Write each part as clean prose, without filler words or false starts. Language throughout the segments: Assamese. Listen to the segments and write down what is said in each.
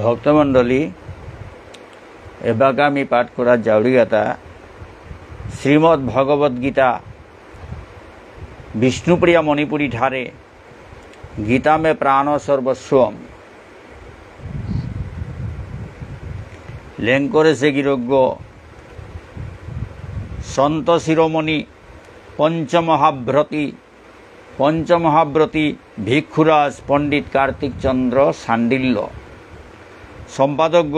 ভক্তমণ্ডলী, এবারে আমি পাঠ করার জাউরিগাতা শ্রীমদ্ ভগবদ গীতা विष्णुप्रिया मणिपुरी ठारे गीता में प्राण सर्वस्वम लेंकरे से गिरोग्य सन्त शिरोमणि पंचमहाव्रती भिक्षुराज पंडित कार्तिक चंद्र शांडिल्य सम्पादक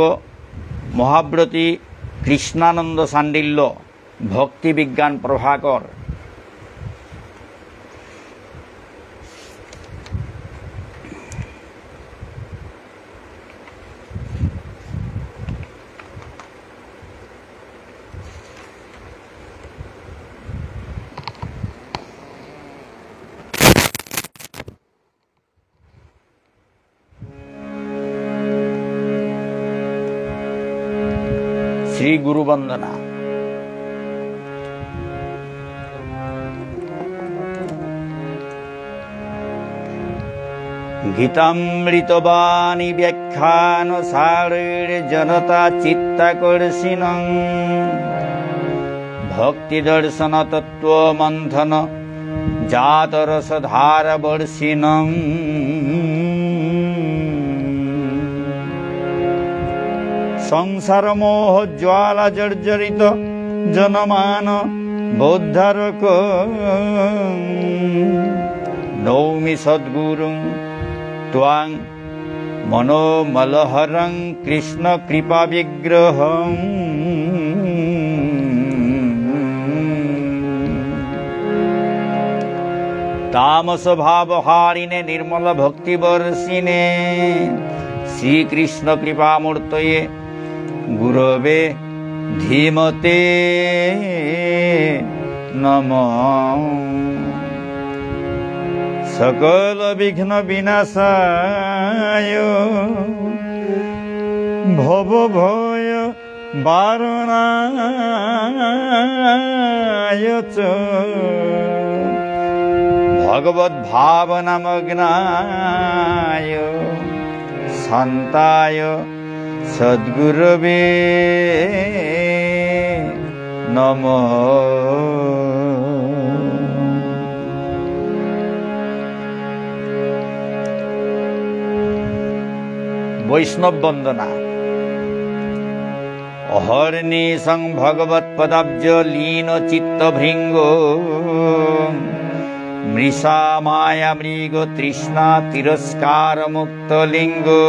महाव्रती कृष्णानंद शांडिल्य भक्ति विज्ञान प्रभाकर श्री गुरु वंदना। गीतामृतवाणी व्याख्यानसारेण जनता चित्ताकर्षिणं भक्ति दर्शन तत्व मंथन जातरसधारवर्षिणं संसार मोह ज्वाला जर्जरित जनमान बोद्धारक नौमि सद्गुरुं त्वां मनोमलहरं कृष्ण कृपा विग्रहं तामस भावहारिणे निर्मल भक्ति वर्षिणे श्री कृष्ण कृपा मूर्तये गुरवे धीमते नमः। सकल विघ्न विनाशाय भव भय वारणाय च भगवद् भावनामग्नाय शान्ताय सद्गुरवे नमः। वैष्णव वंदना। अहर्निशं भगवत्पदाब्ज लीन चित्तभृंगो मृषा माया मृग तृष्णा तिरस्कार मुक्त लिंगो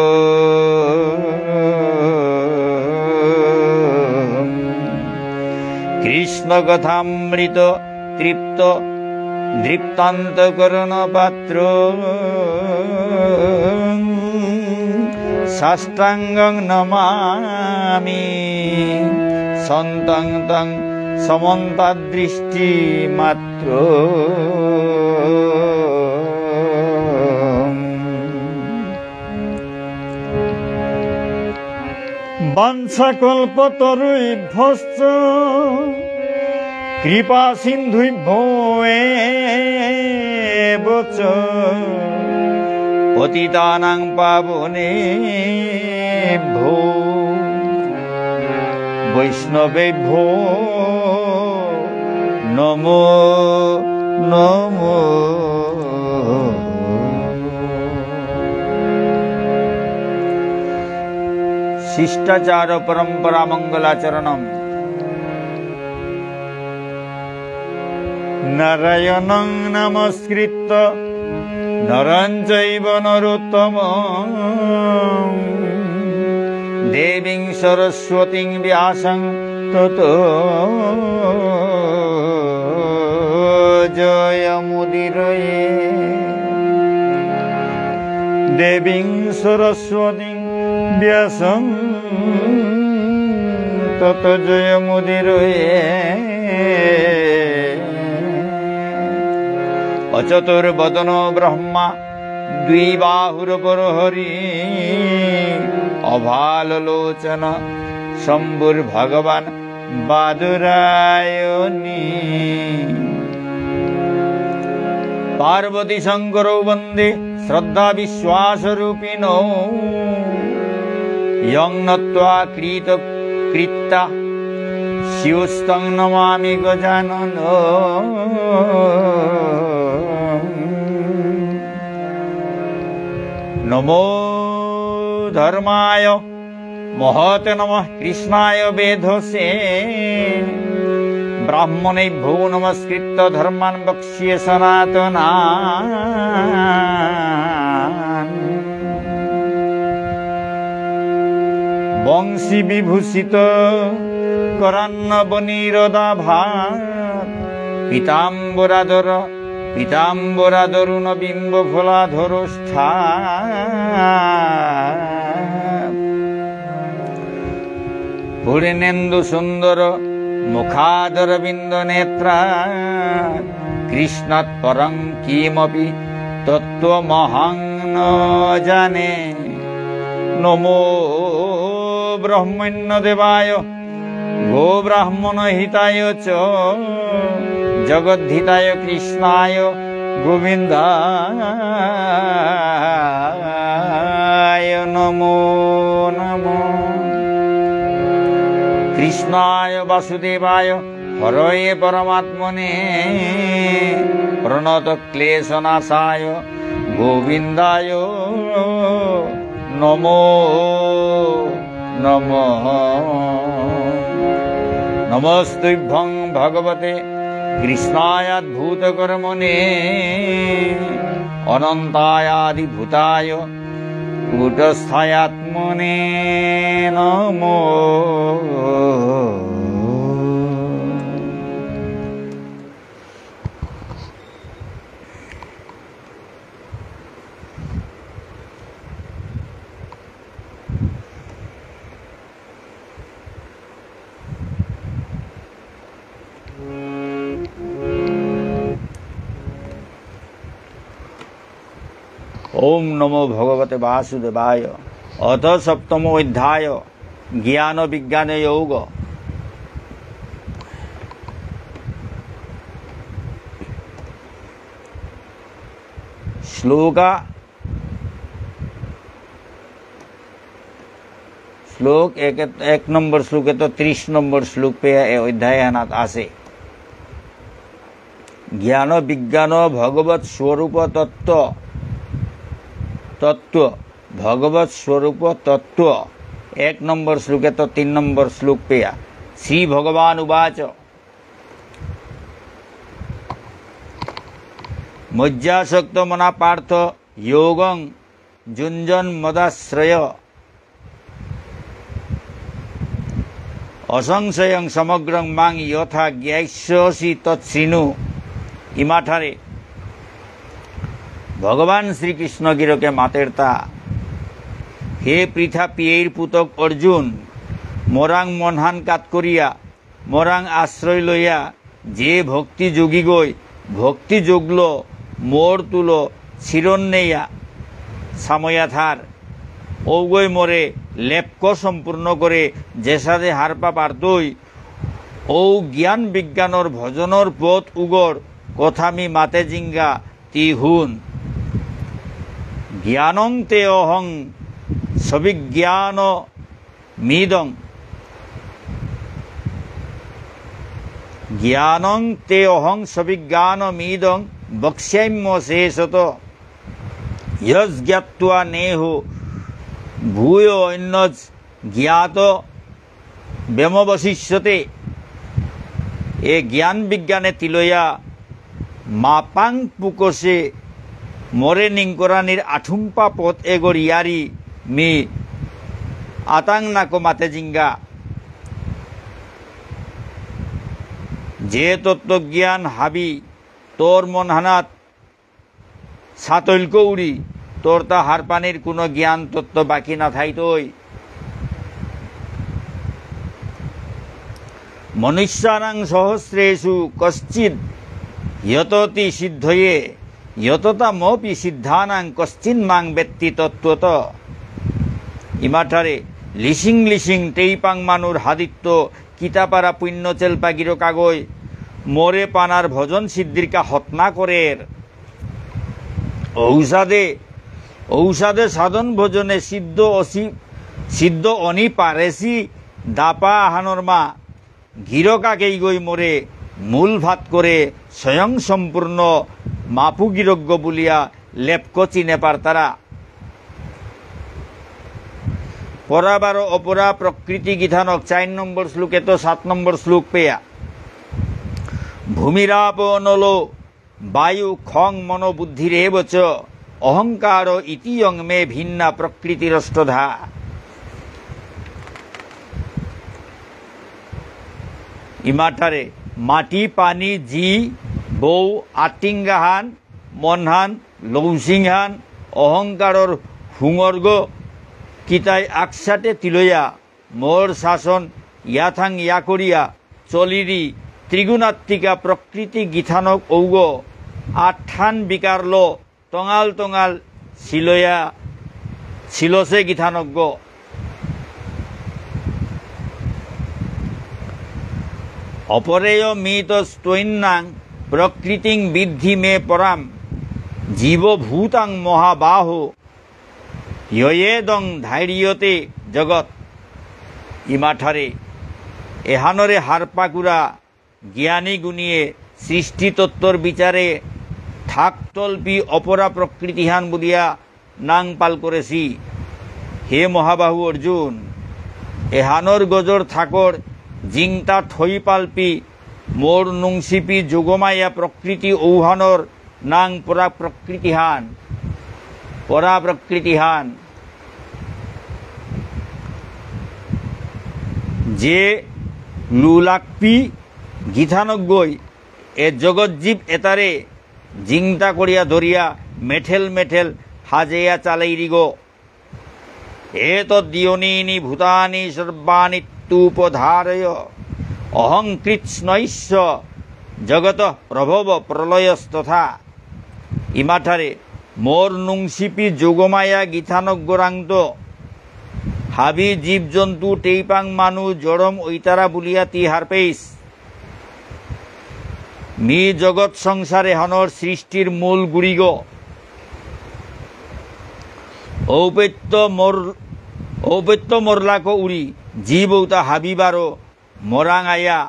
कृष्ण कथामृत तृप्त दृप्तांत करण पात्र साष्टांगं नमामि सन्तं तं समन्तादृष्टि मात्र वंशकल्पतरुभ्यश्च कृपा सिन्धुभ्यो एव च पतितानां पावनेभ्यो वैष्णवेभ्यो नमो नमो। शिष्टाचार परंपरा मंगलाचरणम नारायणं नमस्कृत्य नरं चैव नरोत्तमं देवीं सरस्वतीं व्यासं ततो जयमुदीरये। देवीं सरस्वतीं व्यासं ततो जयमुदीरये। अचतुर्वदनो ब्रह्मा द्विबाहुरपरहरि अभाललोचन शंभुर्भगवान् बादुरायणी पार्वती शंकरौ वंदे श्रद्धा विश्वास रूपिणौ यं नत्वा कृत्ता शिवस्तं नमामि गजाननं। नमो धर्माय महते नमः कृष्णाय वेधसे। ब्राह्मणेभ्यो नमस्कृत्य धर्मान् वक्ष्ये सनातनान्। वंशी विभूषित करान्नवनीरदाभात् पीताम्बरादरुण बिम्बफलाधरोष्ठात्। पूर्णेन्दु सुन्दर मुखादरविन्द नेत्रात्। कृष्णात् परं किमपि तत्त्वमहं न जाने। नमो ब्रह्मण्य देवाय गोब्राह्मण हिताय च जगद्धिताय कृष्णाय गोविन्दाय नमो नमः। कृष्णाय वासुदेवाय हरये परमात्मने प्रणतक्लेशनाशाय गोविन्दाय नमो नमः। नमस्तुभ्यं भगवते कृष्णायाद्भुतकर्मणे अनन्तायादिभूताय कूटस्थायात्मने नमो। ओम नमो भगवते वासुदेवाय। अथ सप्तमो अध्याय ज्ञान विज्ञान योग। श्लोक 1 नंबर श्लोक है तो 30 नंबर श्लोक पे अध्याय आसे। ज्ञान विज्ञान भगवत स्वरूप तत्व भगवत स्वरूप तत्व 1 नंबर श्लोक है तो 3 नंबर श्लोक पे श्री भगवान उवाच। मज्जासक्त मना पार्थ योगं जुञ्जन मदाश्रय असंशयं समग्रं मां यथा ज्ञास्यसि तत्शृणु। इमाठारे भगवान श्रीकृष्ण गिरके मातेरता हे पृथा पियेर पुतक अर्जुन मोराং मनहान कात करिया मोराং आश्रय लइया जे भक्ति जोगी गई भक्ति जोगलो मोर तुलो शिरन नेया सामया थार औगई मोरे लेपक सम्पूर्ण करे जेसादे हारपा पारतई औ ज्ञान विज्ञानर भजनर पथ उगर कथामी माते जिंगा ती हुन। ज्ञानं ते अहं सविज्ञान मीदं ज्ञानं ते अहं सविज्ञान मीदं वक्ष्याम्य शेषत यज्ञात्वा नेहो भूयो अन्यज ज्ञात व्यमवशिष्यते। ए ज्ञान विज्ञाने तिलया मापांग पुकोसे मोरे निंकरानिर आठुम्पा पथ एगोर यारी मी आतांग नाको माते जिंगा। जे तत्व ज्ञान हाबी तोर मन हानात सातैलको उड़ी तोर ता हारपानिर कोनो ज्ञान तत्व बाकी ना थाइतोई। मनुष्यानां सहस्रेषु कश्चित् यतति सिद्धये यततामपि सिद्धानां कश्चिन् मां वेत्ति तत्त्वत। इमाठारे लिसिं लिसिं टेइपां मानुर हादित्य कितापारा पुण्य चेलपा गिरो कागज मोरे पानार भजन सिद्धिरका हतना करेर औषादे औषादे साधन भजने सिद्ध সিদ্ধ অনি পারেসি দাপা আহানোর মা গিরকাকেই গই মোরে মূল ভাত করে স্বয়ং সম্পূর্ণ মাপু গিরজ্ঞ বলিয়া লেপকচি নেপার তারা পরাবার অপরা প্রকৃতি গীতানক 4 নম্বর শ্লোকে তো 7 নম্বর শ্লোক পেয়া ভূমিরাপ নলো বায়ু খং মনোবুদ্ধিরেব চ অহংকার ইতিয়ং মে ভিন্না প্রকৃতিরষ্টধা ইমাটারে মাটি পানি জি বৌ আটিঙ্গাহান মনহান লৌসিংহান অহংকারর হুঙর্গ কিতাই আকসাটে তিলয়া মোর শাসন ইয়াথাং ইয়া করিয়া চলিরি ত্রিগুণাত্মিকা প্রকৃতি গীথানক ঔগ আঠান বিকারল টঙাল টঙাল শিলয়া শিলসে গীথানজ্ঞ অপরেয় মিত স্তৈন্যাং প্রকৃতিং বিদ্ধি মে পরাম জীবভূতাং মহাবাহ ইয়েদং ধাইর্যতে জগৎ ইমাঠারে এহানরে হারপাকুরা জ্ঞানী গুণিয়ে সৃষ্টিতত্ত্বর বিচারে থাকতল্পি অপরা প্রকৃতিহান বলিয়া নাং পাল করেছি হে মহাবাহু অর্জুন এহানর গজর থাকর জিংতা থই পালপি মোর নুংসিপি যোগমায়া প্রকৃতি ঔহানর নাং পরা প্রকৃতিহান যে লুলাকপি গীতানজ্ঞই এ জগজ্জীব এতারে জিংতা করিয়া ধরিয়া মেঠেল মেঠেল হাজেয়া চালাইরিগ এতদ্দিয়নীনি ভূতানি সর্বাণি তুপধারয় অহং কৃৎস্নৈশ্য জগত প্রভব প্রলয়স্তথা ইমাঠারে মোর নুংসিপি যোগমায়া গীতানজ্ঞরাঙ্গ হাবি জীবজন্তু টেইপাং মানু জড়ম ঐতারা বুলিয়া তি হারপেইস মি জগৎ সংসারে হনর সৃষ্টির মূল গুড়িগ ঔপত্য মরলাক উড়ি জীব ঔতা হাবিবারো মরাং আয়া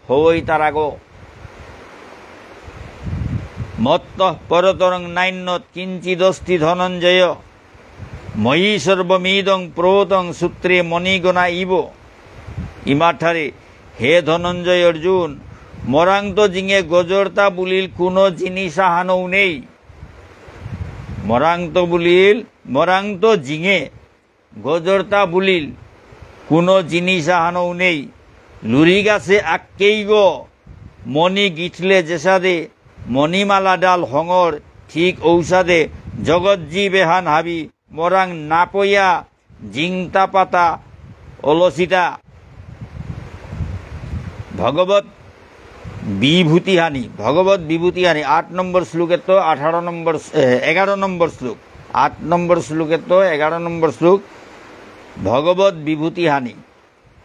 হই তারাগ মত্ত পরতরং নাইন্যত কিঞ্চিদস্তি ধনঞ্জয় ময়ী সর্বমিদং প্রোতং সূত্রে মণিগণা ইব ইমাঠারে হে ধনঞ্জয় অর্জুন মরাং তো জিঙে গজরতা বুলিল কোনো জিনিস হানও নেই মরাং তো জিঙে গজরতা বুলিল কোনো জিনিস হানও নেই লুরি গাছে আক্কেই গো মণি গিঠলে যেসাদে মণিমালা ডাল হঙর ঠিক ঔষাদে জগৎজীব এহান হাবি মরাং নাপয়া জিংতা পাতা অলসিতা ভগবত বিভূতিহানি 8 নম্বর শ্লোকের তো 11 নম্বর শ্লোক 8 নম্বর শ্লোকের তো 11 নম্বর শ্লোক ভগবত বিভূতিহানি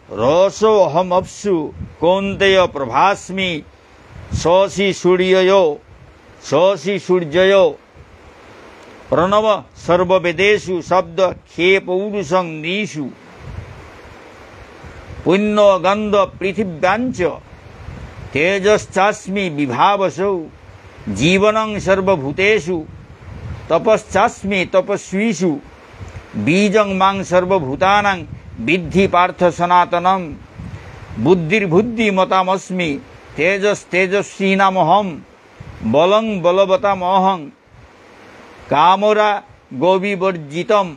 রস অহম অপসু কৌন্তেয় প্রভাস্মি শশি সূর্যয় প্রণব সর্ববেদেষু শব্দ খে পৌরুষং নৃষু পুণ্য গন্ধ পৃথিব্যাঞ্চ তেজশ্চাস্মি বিভাবসৌ জীবনং সর্বভূতেষু তপশ্চাস্মি তপস্বীষু বীজং মাং সর্বভূতানাং বিদ্ধি পার্থ সনাতনম বুদ্ধির্বুদ্ধি মতামস্মি তেজস্তেজস্বীনামহম বলং বলবতামহং কামরাগ বিবর্জিতম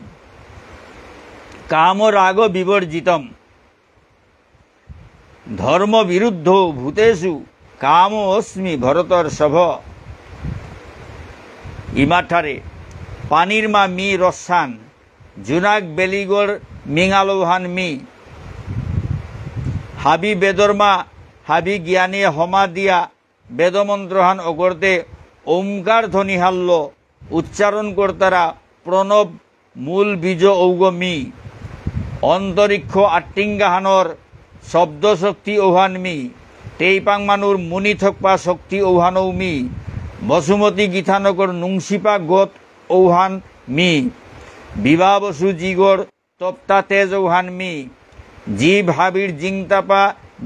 ধর্ম বিরুদ্ধ ভূতেষু কাম অস্মি ভরতর সভ ইমাঠারে পানির মা মি রসান জুনাক বেলিগড় মিঙালোহান মি হাবি বেদরমা হাবি জ্ঞানী হমা দিয়া বেদমন্ত্রহান অগরতে ওমকার ধ্বনি হাল্য উচ্চারণ কর্তারা প্রণব মূল বীজ ঔগমি অন্তরিক্ষ আট্টিঙ্গাহানর শব্দ শক্তি ঔহানমি টেইপাং মানুর মুনি থকপা শক্তি ঔহানৌমি বসুমতী গীতানগর নুংসিপা গত ঔহান মি বিবাবসু জিগর তপ্তা তেজ ঔহানমি, জীব হাবির জিংতাপা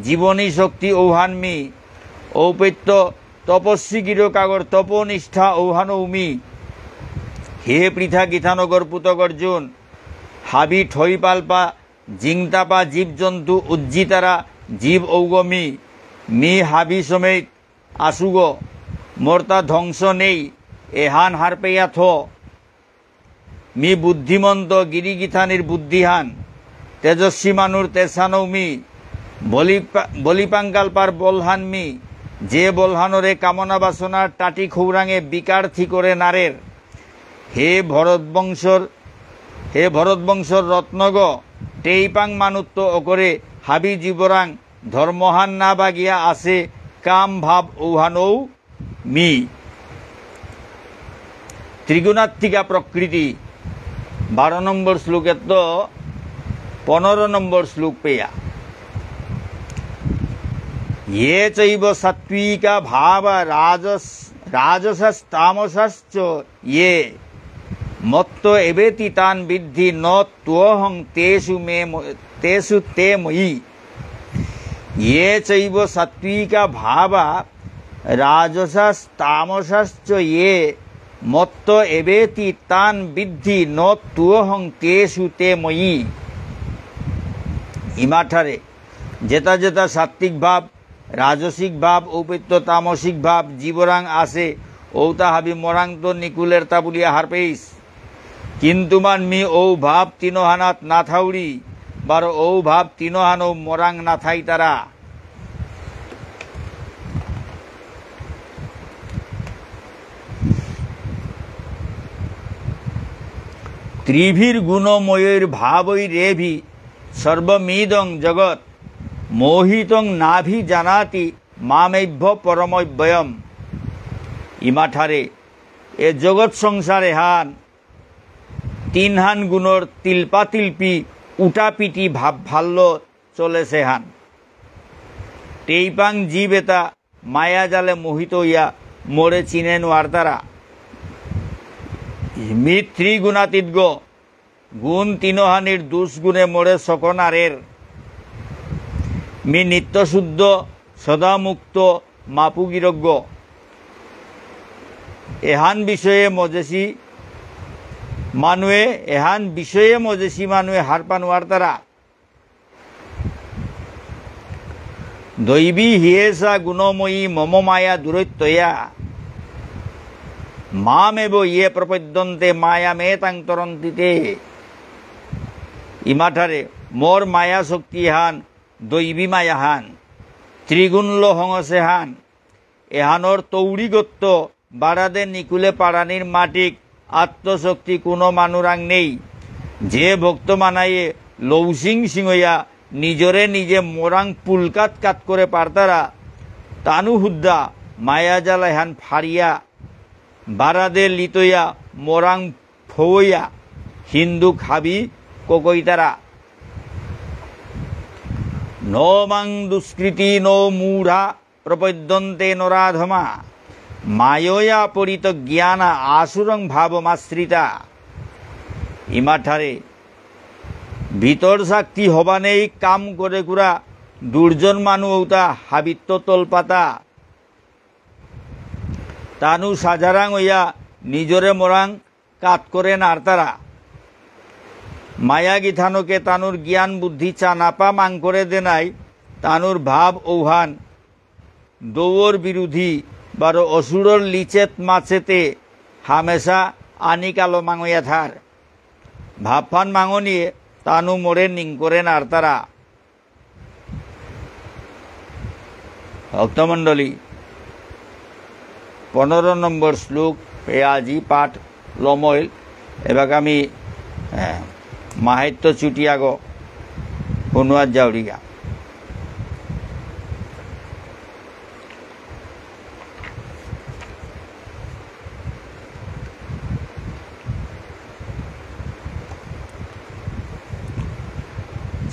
জীবনী শক্তি ঔহানমি, ঔপত্য তপস্বী গিরকাগর তপনিষ্ঠা ঔহানৌমি। হে পৃথা গীতানগর পুতক অর্জুন, হাবি ঠই পালপা জিংতাপা জীবজন্তু উজ্জিতারা জীব ঔগমি, মি হাবি সমেত আসুগ মোরতা ধ্বংস নেই এহান হার পেয়া থ, মি বুদ্ধিমন্ত গিরিগীথানির বুদ্ধিহান, তেজস্বী মানুর তেসানৌমি, বলিপাঙ্কালপার বলহানমি, যে বলহানরে কামনা বাসনার টাটি খৌরাঙে বিকার্থী করে নারের। হে ভরতবংশর রত্নগ, টেইপাং মানুত্ব অকরে হাবি জীবরাং, ধর্মহান না বাগিয়া আসে কাম ভাব ঔহানৌ মি। ত্রিগুণাত্মিকা প্রকৃতি 12 নম্বর শ্লোকের তো 15 নম্বর শ্লোক পেয়া। ये चैव सात्विका भाव राजसस्तामसश्च ये मत्तो एवेति तान् विद्धि न त्वहं तेषु ते मयि। ये चैव सात्विका भाव राजसस्तामसश्च ये मत्तो एवेति तान् विद्धि न त्वहं तेषु ते मयि। इमाठारे जेता जेता सात्विक भाव राजसिक भाव ঔপত্য তামসিক ভাব জীবরাং আছে ঔতা হাবি মরাং তো নিকুলের তা বলিয়া হার পেইস, কিন্তু মানমি ঔ ভাব তিনহানাত না থাউড়ি বার ঔ ভাব তিনহানও মরাং না থাই তারা। ত্রিভির গুণময়ীর ভাবৈ রেভি সর্বমিদং জগৎ, মোহিতং নাভি জানাতি মামেভ্য পরমব্যয়ম। ইমাঠারে এ জগৎ সংসারে হান তিনহান গুণর তিলপাতিলপি উটাপিটি ভাব ভাল্য চলেছে হান। টেইপাং জীব এটা মায়া জালে মোহিত হইয়া মোরে চিনে নোয়ার তারা। মিত্রি গুণাতীত গুণ তিনহানির দুষ্গুণে মোরে সকনারের। মি নিত্যশুদ্ধ সদামুক্ত মাপুগিরজ্ঞ, এহান বিষয়ে মজেসি মানুয়ে হার পানোয়ার তারা। দৈবী হিয়েসা গুণময়ী মম মায়া দূরত্যয়া, মামেব ইয়ে প্রপদ্যন্তে মায়া মেতাং তরন্তিতে। ইমাঠারে মোর মায়া শক্তি হান দৈবী মায়া হান, ত্রিগুণল হংসে হান, এহানোর তৌড়িগত্য বাড়াদে নিকুলে পাড়ানির মাটিক আত্মশক্তি কোনো মানুরাং নেই। যে ভক্ত মানাইয়ে লৌসিং সিংহইয়া নিজরে নিজে মোরাং পুলকাত কাত করে পারতারা, তানু হুদ্দা মায়া জ্বালা হান ফাড়িয়া বাড়াদে লিতইয়া মোরাং ফৌইয়া হিন্দু খাবি কোকইতারা। নো মাং দুষ্কৃতি নো মূঢ়া প্রপদ্যন্তে নরাধমা, মায়য়া পরিত জ্ঞানা আসুরং ভাবমাশ্রিতা। ইমাঠারে ভিতর শক্তি হবানেই কাম করে কুরা দুর্জন মানু ঔতা হাবিত্য তলপাতা, তানু সাজারাং হইয়া নিজরে মোরাং কাত করে নারতারা। মায়া গীথানোকে তানুর জ্ঞান বুদ্ধি চানাপা মাং করে দেনাই, তানুর ভাব ঔহান দৌর বিরোধী বারো অসুরর লিচেত মাছেতে হামেশা আনিকালো মাঙইয়া থার। ভাবফান মাঙনিয়ে তানু মোরে নিং করে নারতারা। ভক্তমণ্ডলী 15 নম্বর শ্লোক পেয়াজি পাঠ লমইল। এবার আমি মাহাত্য চুটিয়াগ শুনোৱাত যাওঁৰিয়া।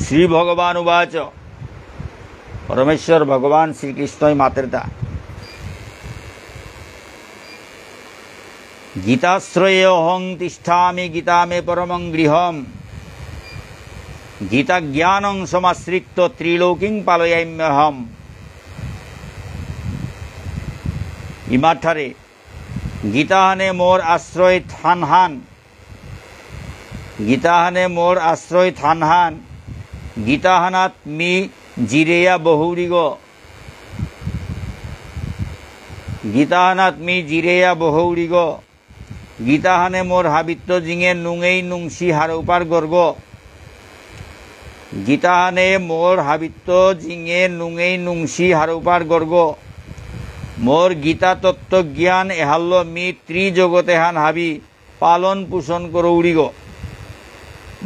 শ্রী ভগবান উবাচ, পরমেশ্বর ভগবান শ্রীকৃষ্ণই মাতেরতা, গীতাশ্রয়ে অহং তিষ্ঠামি গীতা মে পরমং গৃহম, গীতা জ্ঞানং সমাশ্রিত্য ত্রিলোকিং পালয়াম্যহম। ইমাঠারে গীতাহানে মোর আশ্রয় থানহান, গীতাহানে মোর আশ্রয় থানহান, গীতাহানাত মি জিরেয়া বহুরিগ, গীতাহানাত মি জিরেয়া বহুরিগ, গীতাহানে মোর হাবিত্য জিঙে নুঙেই নুংসি হারৌপার গর্গ, গীতাহানে মোর হাবিত্য জিঙে নুঙেই নুংসি হারৌপার গর্গ, মোর গীতা তত্ত্ব জ্ঞান এহাল্য মি ত্রিজগতে হান হাবি পালন পোষণ করৌড়িগ,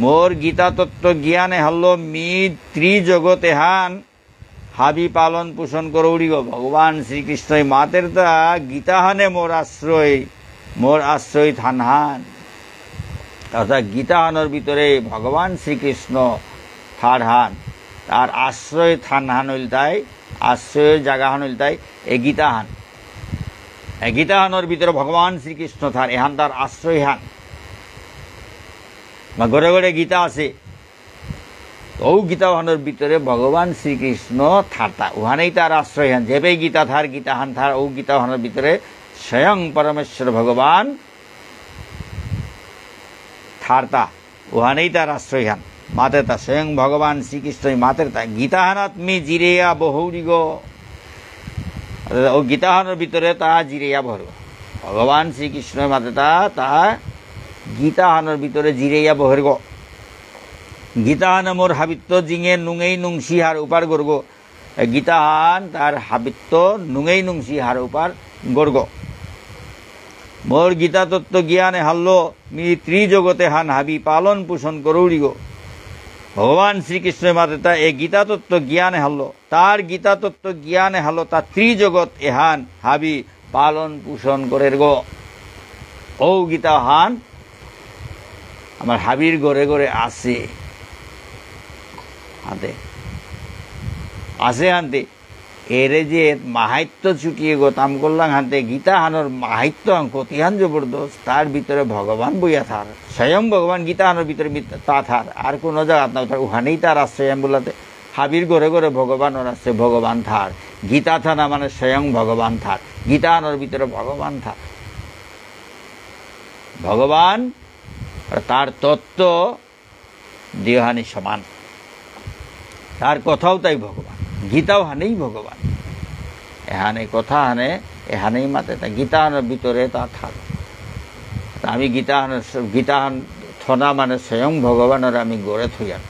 মোর গীতা তত্ত্ব জ্ঞান এহাল্য মি ত্রিজগতে হান হাবি পালন পোষণ করৌড়িগ। ভগবান শ্রীকৃষ্ণই মাতের তা গীতাহানে মোর আশ্রয় থানহান, অর্থাৎ গীতাহানের ভিতরে ভগবান শ্রীকৃষ্ণ থারহান, তার আশ্রয় থানহান হইল তাই, আশ্রয়ের জায়গাহান হইল তাই এ গীতাহান। এ গীতাহানের ভিতরে ভগবান শ্রীকৃষ্ণ থার, এহান তার আশ্রয় হান। বা ঘরে ঘরে গীতা আছে, ও গীতাহানের ভিতরে ভগবান শ্রীকৃষ্ণ থারতা, ওখানেই তার আশ্রয় হান। যেবে গীতা থার গীতাহান থার, ও গীতাহানের ভিতরে স্বয়ং পরমেশ্বর ভগবান থারতা, ওখানেই তার আশ্রয় হান। মাতে তা স্বয়ং ভগবান শ্রীকৃষ্ণই মাতের তা গীতাহানাত মি জিরেয়া বহুরিগ, ও গীতাহানের ভিতরে তা জিরেয়া ভরগ। ভগবান শ্রীকৃষ্ণের মাতে তা গীতাহানের ভিতরে জিরেয়া বহরগ। গীতাহান মোর হাবিত্য জিঙে নুঙেই নুংসি হার উপার গর্গ, গীতাহান তার হাবিত্য নুঙেই নুংসি হার উপার গর্গ। মোর গীতা তত্ত্ব জ্ঞানে হাল্য মি ত্রিজগতে হান হাবি পালন পোষণ করৌড়িগ। ভগবান শ্রীকৃষ্ণের মাতে তা এ গীতা তত্ত্ব জ্ঞানে হাল্য, তার গীতা তত্ত্ব জ্ঞানে হাল্য তা ত্রিজগৎ এহান হাবি পালন পোষণ করে গো। ও গীতা হান আমার হাবির ঘরে ঘরে আছে, হাতে আছে হানতে এরে যে মাহাত্য ছুটিয়ে গো তাম করলাম হানতে গীতাহানোর মাহাত্য কতিহান জবরদস্ত, তার ভিতরে ভগবান বইয়া থার, স্বয়ং ভগবান গীতাহানোর ভিতরে তা থার, আর কোনো জায়গা না থার, ওখানেই তার আশ্রয় বলাতে হাবির ঘরে ঘরে ভগবানের আছে, ভগবান থার। গীতা থানা মানে স্বয়ং ভগবান থার, গীতাহানোর ভিতরে ভগবান থার। ভগবান তার তত্ত্ব দেহানি সমান, তার কথাও তাই ভগবান, গীতাও হানেই ভগবান। এহানে কথা হানে, এহানেই মাতে তা গীতাহানের ভিতরে তা থাক। আমি গীতাহান থনা মানে স্বয়ং ভগবানের আমি গড়ে থইয়ার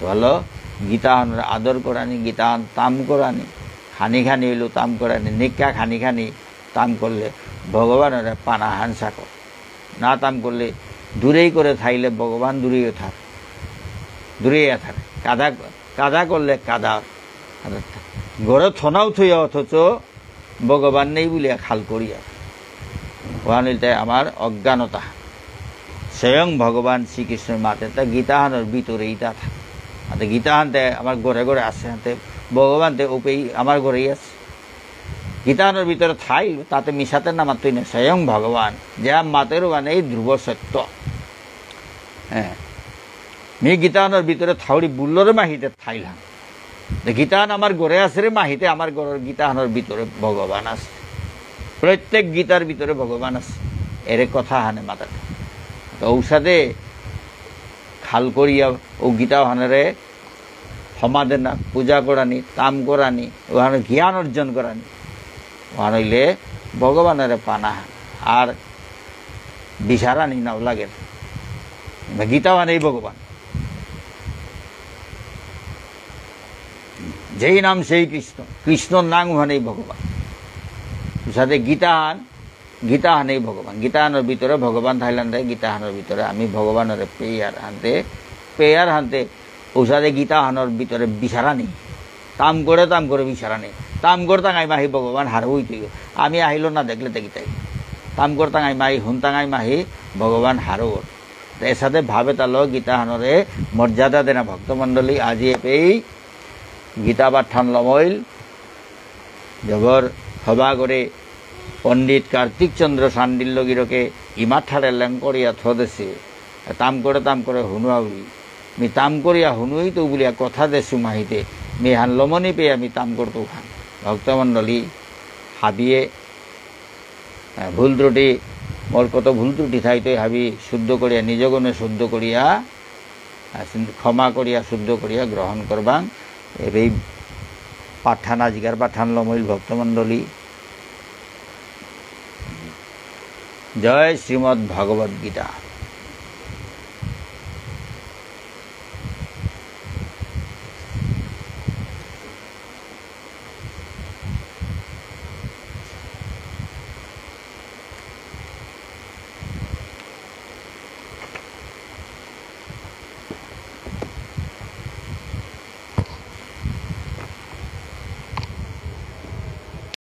ভালো। গীতাহানের আদর করানি, গীতাহান তাম করানি, খানি খানি হইলেও তাম করানি, নিকা খানি খানি তাম করলে ভগবানের পানা হানসা কর, না তাম করলে দূরেই করে থাইলে ভগবান দূরেই থাক, দূরেই থাক। কাদা করলে কাদা ঘরে থনাও থইয়া অথচ ভগবান নেই বলিয়া খাল করিয়া, ওখানে তাই আমার অজ্ঞানতা। স্বয়ং ভগবান শ্রীকৃষ্ণের মাতে তা গীতাহানের ভিতরেই তা থাকে। হাতে গীতাহানতে আমার ঘরে ঘরে আছে, হাতে ভগবান তে ওপেই আমার ঘরেই আছে। গীতাহানের ভিতরে থাই তাতে মিশাতে না মাত্রই না, স্বয়ং ভগবান যা মাতের ওখানে এই ধ্রুব সত্য। হ্যাঁ, মি গীতাহানের ভিতরে থাউরি বুল্লরে মাহিতে থাইলাম, গীতাহান আমার ঘরে আছে রে মাহিতে, আমার ঘরের গীতাহানের ভিতরে ভগবান আছে, প্রত্যেক গীতার ভিতরে ভগবান আছে। এর কথা হানে মাতাটা ঔষধে খাল করিয়া ও গীতাহানেরে সমাধে না পূজা করানি, তাম করানি, ওখানে জ্ঞান অর্জন করানি, ওখানে হইলে ভগবানের পানা আর দিশারানি নাও লাগে। গীতা মানে ভগবান, যেই নাম সেই কৃষ্ণ, কৃষ্ণর নাম মানেই ভগবান। সাথে গীতাহানেই ভগবান, গীতাহানের ভিতরে ভগবান থাইল্যান্ডে, গীতাহানের ভিতরে আমি ভগবানের পেয়ার হানতে ওসাদে গীতাহানের ভিতরে বিছারা নেই, তাম করে বিছারা নেই। তাম করতাঙাই মাহি ভগবান হার হইতে, আমি আহিল না দেখলে দেখিতাই, তাম করতাঙাই মাহি হুনতাঙাই মাহি ভগবান হারো। এর সাথে ভাবে তালো গীতাহানরে মর্যাদা দেনা ভক্তমণ্ডলী আজি এই গীতা পাঠান লমইল জবর সভা করে পণ্ডিত কার্তিক চন্দ্র সান্ডিল্যগিরকে ইমাঠারে ল্যাং করিয়া থদেছে, তাম করে হুনুয়াউরি মি তাম করিয়া হুনুই তো বলিয়া কথা দেশু মাহিতে মি হান লমনি পেয়ে আমি তাম করতো খান ভক্তমণ্ডলী হাবিয়ে ভুল ত্রুটি মোর কত ভুল ত্রুটি থাইতে হাবি শুদ্ধ করিয়া নিজগণে শুদ্ধ করিয়া ক্ষমা করিয়া শুদ্ধ করিয়া গ্রহণ করবাং এই পাঠান আজকার পাঠান লমইল ভক্তমণ্ডলী জয় শ্রীমদ্ ভগবদ্ গীতা।